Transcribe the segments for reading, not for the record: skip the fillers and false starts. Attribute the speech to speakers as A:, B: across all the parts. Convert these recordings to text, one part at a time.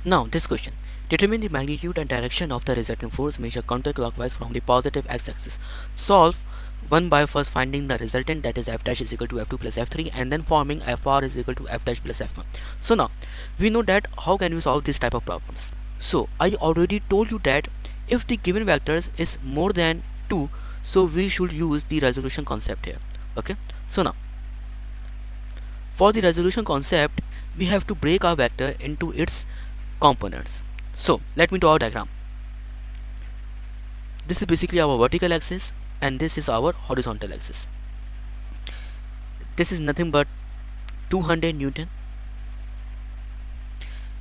A: Now this question. Determine the magnitude and direction of the resultant force measured counterclockwise from the positive x-axis. Solve one by first finding the resultant, that is f dash is equal to f2 plus f3, and then forming fr is equal to f dash plus f1. So now we know that how can we solve this type of problems. So I already told you that if the given vectors is more than 2, so we should use the resolution concept here. Okay, so now for the resolution concept we have to break our vector into its components. So let me draw a diagram. This is basically our vertical axis and this is our horizontal axis. This is nothing but 200 Newton,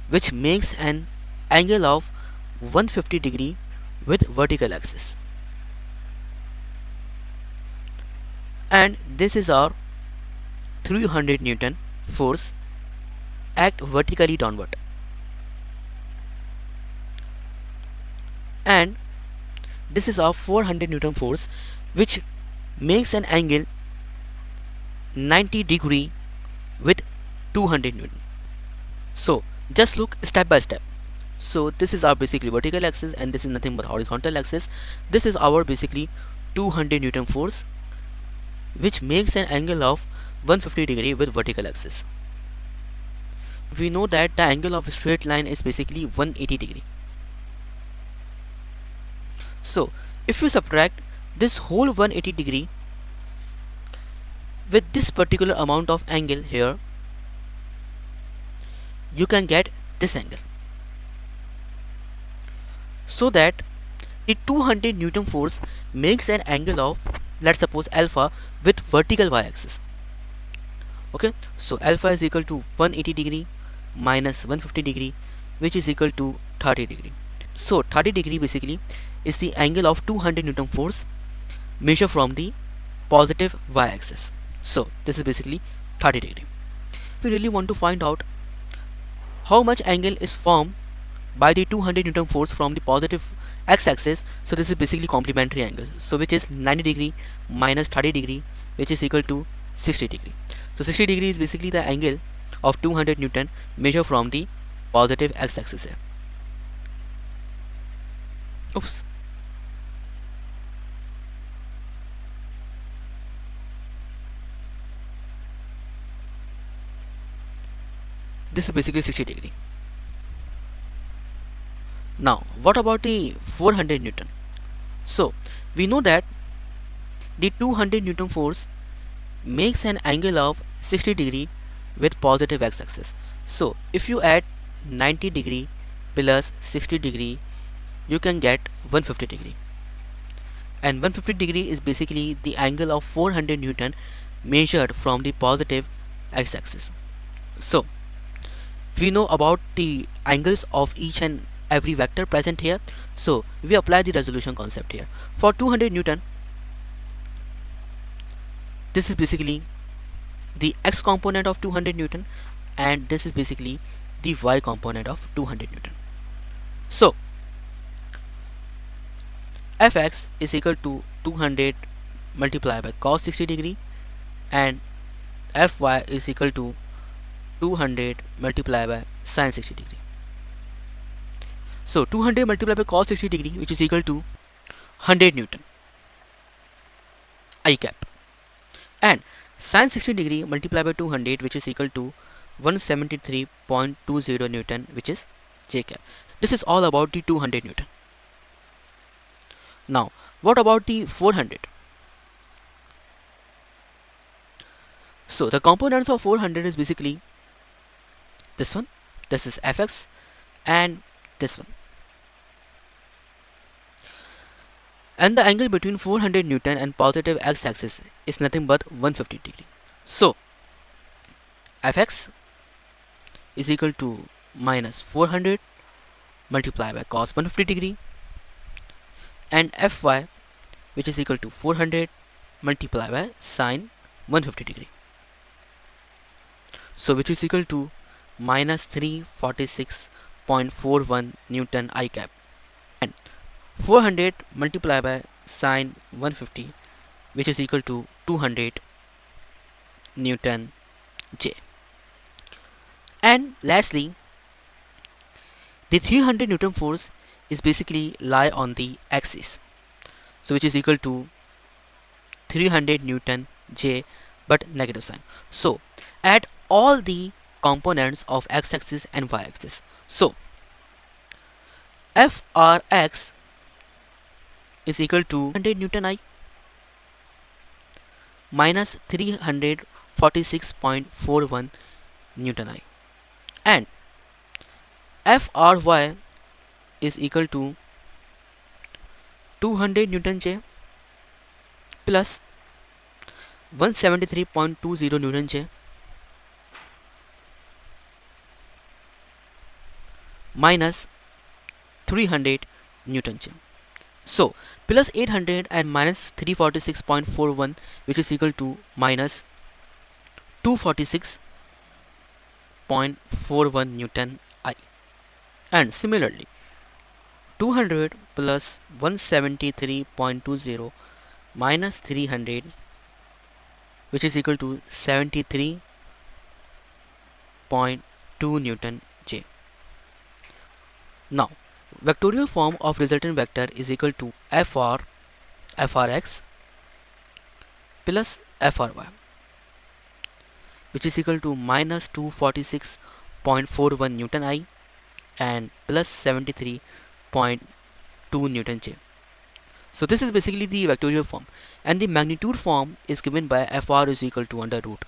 A: which makes an angle of 150 degree with vertical axis, and this is our 300 Newton force act vertically downward, and this is our 400 Newton force which makes an angle 90 degree with 200 Newton. So just look step by step. So this is our basically vertical axis and this is nothing but horizontal axis. This is our basically 200 Newton force which makes an angle of 150 degree with vertical axis. We know that the angle of a straight line is basically 180 degree. So if you subtract this whole 180 degree with this particular amount of angle here, you can get this angle. So that the 200 Newton force makes an angle of, let's suppose, alpha with vertical y-axis. Okay, so alpha is equal to 180 degree minus 150 degree, which is equal to 30 degree. So 30 degree basically is the angle of 200 Newton force measured from the positive y-axis. So this is basically 30 degree. If we really want to find out how much angle is formed by the 200 Newton force from the positive x-axis, so this is basically complementary angles, so which is 90 degree minus 30 degree, which is equal to 60 degree. So 60 degree is basically the angle of 200 Newton measured from the positive x-axis here. Oops. This is basically 60 degree. Now what about the 400 Newton? So we know that the 200 Newton force makes an angle of 60 degree with positive x-axis. So if you add 90 degree plus 60 degree, you can get 150 degree, and 150 degree is basically the angle of 400 Newton measured from the positive x-axis. So we know about the angles of each and every vector present here, so we apply the resolution concept here. For 200 Newton, this is basically the x component of 200 Newton and this is basically the y component of 200 Newton. So fx is equal to 200 multiplied by cos 60 degree and fy is equal to 200 multiplied by sin 60 degree. So 200 multiplied by cos 60 degree, which is equal to 100 Newton I cap, and sin 60 degree multiplied by 200, which is equal to 173.20 Newton, which is j cap. This is all about the 200 Newton. Now what about the 400? So the components of 400 is basically this one, this is fx, and this one, and the angle between 400 Newton and positive x-axis is nothing but 150 degree. So fx is equal to minus 400 multiplied by cos 150 degree and fy, which is equal to 400 multiplied by sin 150 degree, so which is equal to minus 346.41 Newton I cap, and 400 multiplied by sin 150, which is equal to 200 Newton J. And lastly, The 300 Newton force is basically lie on the axis, so which is equal to 300 Newton J, but negative sign. So add all the components of x-axis and y-axis. So Frx is equal to 100 Newton I minus 346.41 Newton I, and Fry is equal to 200 Newton J plus 173.20 Newton J minus 300 Newton J. So plus 800 and minus 346.41, which is equal to minus 246.41 Newton I. And similarly 200 plus 173.20 minus 300, which is equal to 73.2 Newton J. Now vectorial form of resultant vector is equal to Frx plus Fry, which is equal to minus 246.41 Newton I and plus 73.2 Newton J. So this is basically the vectorial form, and the magnitude form is given by Fr is equal to under root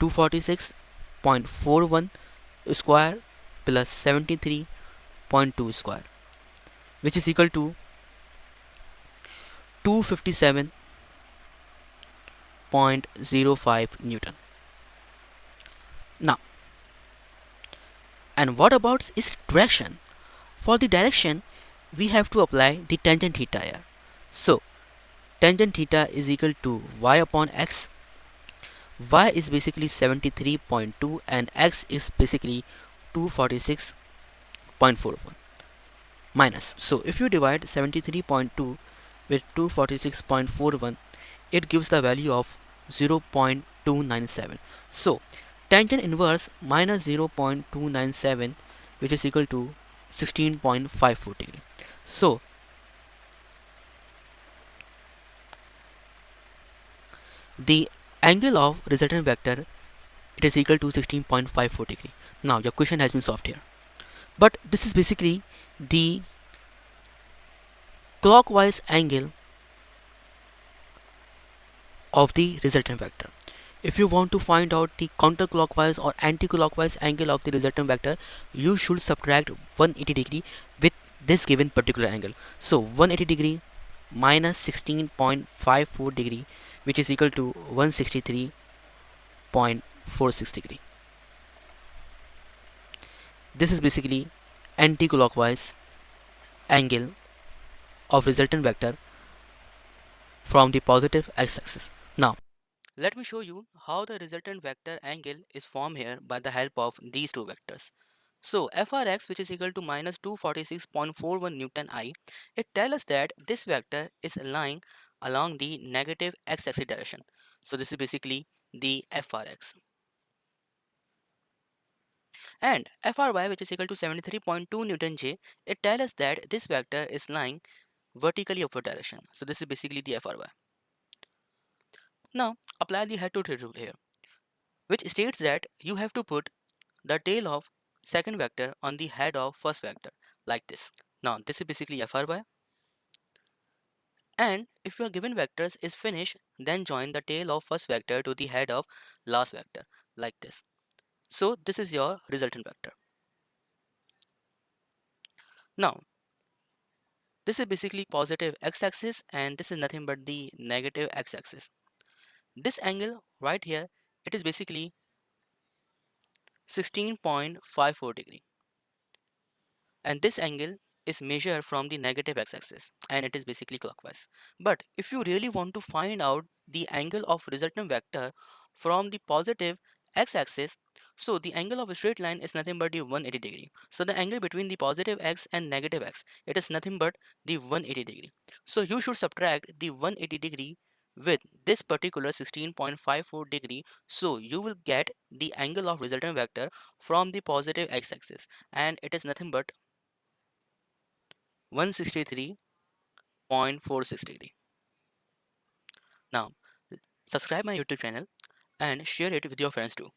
A: 246.41 square plus 73.2 square, which is equal to 257.05 Newton. Now, and what about its direction? For the direction, we have to apply the tangent theta here. So tangent theta is equal to y upon x. Y is basically 73.2 and x is basically 246.41 minus. So if you divide 73.2 with 246.41, it gives the value of 0.297. So tangent inverse minus 0.297, which is equal to 16.54 degree. So the angle of resultant vector, it is equal to 16.54 degree. Now your question has been solved here, but this is basically the clockwise angle of the resultant vector. If you want to find out the counterclockwise or anti-clockwise angle of the resultant vector, you should subtract 180 degree with this given particular angle. So 180 degree minus 16.54 degree, which is equal to 163.46 degree. This is basically anti-clockwise angle of resultant vector from the positive x-axis. Now let me show you how the resultant vector angle is formed here by the help of these two vectors. So Frx, which is equal to minus 246.41 Newton I, it tells us that this vector is lying along the negative x-axis direction. So this is basically the Frx. And Fry, which is equal to 73.2 Newton J, it tells us that this vector is lying vertically upward direction. So this is basically the Fry. Now apply the head to tail rule here, which states that you have to put the tail of second vector on the head of first vector like this. Now this is basically Fry, and if your given vectors is finished, then join the tail of first vector to the head of last vector like this. So this is your resultant vector. Now this is basically positive x-axis and this is nothing but the negative x-axis. This angle right here, it is basically 16.54 degree, and this angle is measured from the negative x-axis and it is basically clockwise. But if you really want to find out the angle of resultant vector from the positive x-axis, so the angle of a straight line is nothing but the 180 degree. So the angle between the positive x and negative x, it is nothing but the 180 degree. So you should subtract the 180 degree with this particular 16.54 degree, so you will get the angle of resultant vector from the positive x-axis, and it is nothing but 163.46 degree. Now, subscribe my YouTube channel and share it with your friends too.